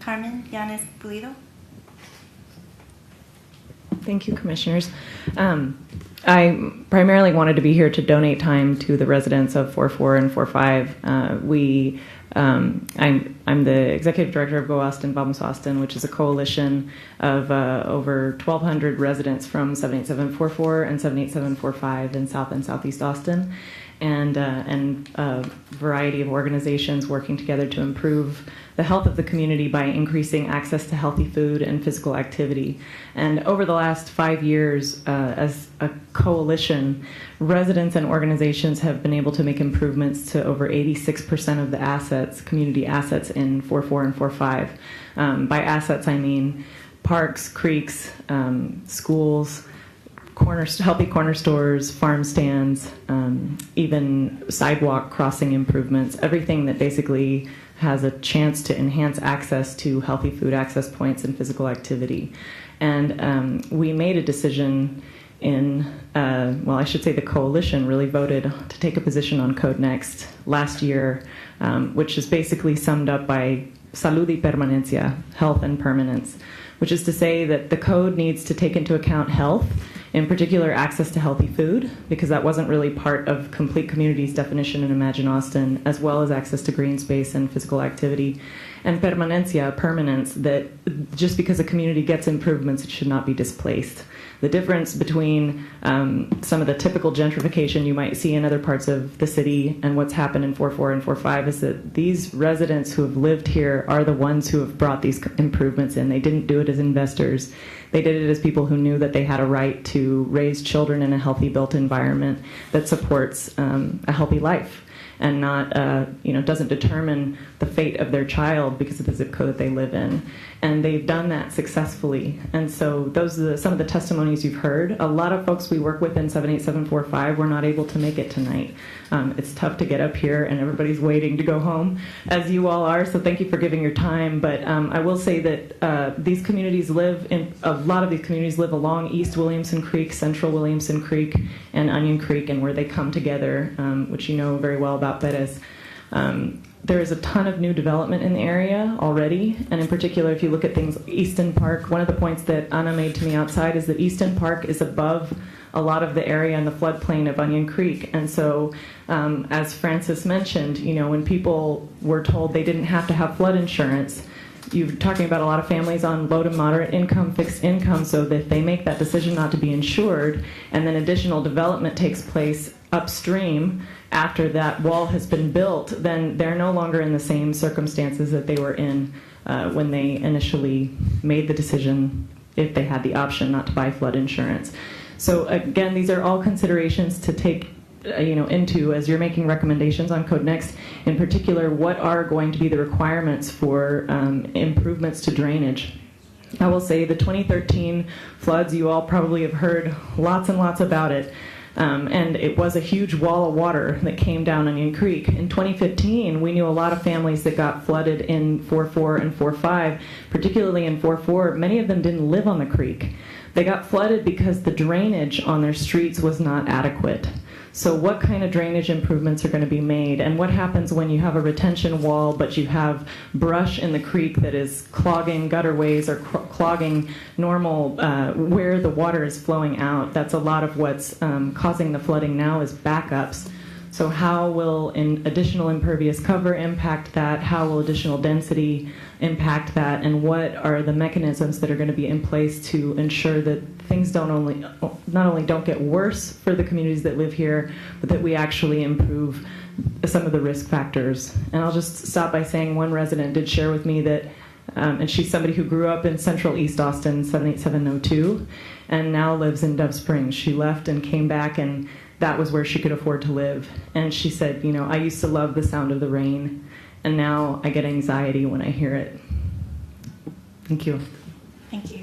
Carmen Llanes Pulido. Thank you, Commissioners. I primarily wanted to be here to donate time to the residents of 4-4 and 4-5. I'm the executive director of Go Austin, Vamos Austin, which is a coalition of over 1,200 residents from 78744 and 78745 in South and Southeast Austin, and a variety of organizations working together to improve the health of the community by increasing access to healthy food and physical activity. And over the last 5 years, as a coalition, residents and organizations have been able to make improvements to over 86% of the assets, community assets in 4-4 and 4-5. By assets, I mean parks, creeks, schools, healthy corner stores, farm stands, even sidewalk crossing improvements, everything that basically has a chance to enhance access to healthy food access points and physical activity. And we made a decision I should say the coalition really voted to take a position on CodeNEXT last year, which is basically summed up by Salud y Permanencia, health and permanence, which is to say that the code needs to take into account health, in particular access to healthy food, because that wasn't really part of Complete Community's definition in Imagine Austin, as well as access to green space and physical activity. And permanencia, permanence, that just because a community gets improvements, it should not be displaced. The difference between some of the typical gentrification you might see in other parts of the city and what's happened in 4-4 and 4-5 is that these residents who have lived here are the ones who have brought these improvements in. They didn't do it as investors. They did it as people who knew that they had a right to raise children in a healthy built environment that supports a healthy life and not, doesn't determine the fate of their child because of the zip code that they live in. And they've done that successfully. And so those are some of the testimonies you've heard. A lot of folks we work with in 78745 were not able to make it tonight. It's tough to get up here and everybody's waiting to go home, as you all are, so thank you for giving your time. But I will say that a lot of these communities live along East Williamson Creek, Central Williamson Creek, and Onion Creek, and where they come together, which you know very well about Perez. There is a ton of new development in the area already, and in particular, if you look at things, Easton Park, one of the points that Anna made to me outside is that Easton Park is above a lot of the area in the floodplain of Onion Creek. And so, as Francis mentioned, when people were told they didn't have to have flood insurance, you're talking about a lot of families on low to moderate income, fixed income, so that if they make that decision not to be insured, and then additional development takes place upstream after that wall has been built, then they're no longer in the same circumstances that they were in when they initially made the decision, if they had the option not to buy flood insurance. So again, these are all considerations to take into as you're making recommendations on CodeNEXT. In particular, what are going to be the requirements for improvements to drainage? I will say the 2013 floods, you all probably have heard lots and lots about it. And it was a huge wall of water that came down Onion Creek. In 2015, we knew a lot of families that got flooded in 4-4 and 4-5, particularly in 4-4. Many of them didn't live on the creek. They got flooded because the drainage on their streets was not adequate. So what kind of drainage improvements are going to be made? And what happens when you have a retention wall, but you have brush in the creek that is clogging gutteraways or clogging normal where the water is flowing out? That's a lot of what's causing the flooding now is backups. So how will additional impervious cover impact that? How will additional density impact that? And what are the mechanisms that are going to be in place to ensure that things not only don't get worse for the communities that live here, but that we actually improve some of the risk factors? And I'll just stop by saying one resident did share with me that, and she's somebody who grew up in Central East Austin, 78702, and now lives in Dove Springs. She left and came back, and that was where she could afford to live. And she said, I used to love the sound of the rain, and now I get anxiety when I hear it. Thank you. Thank you.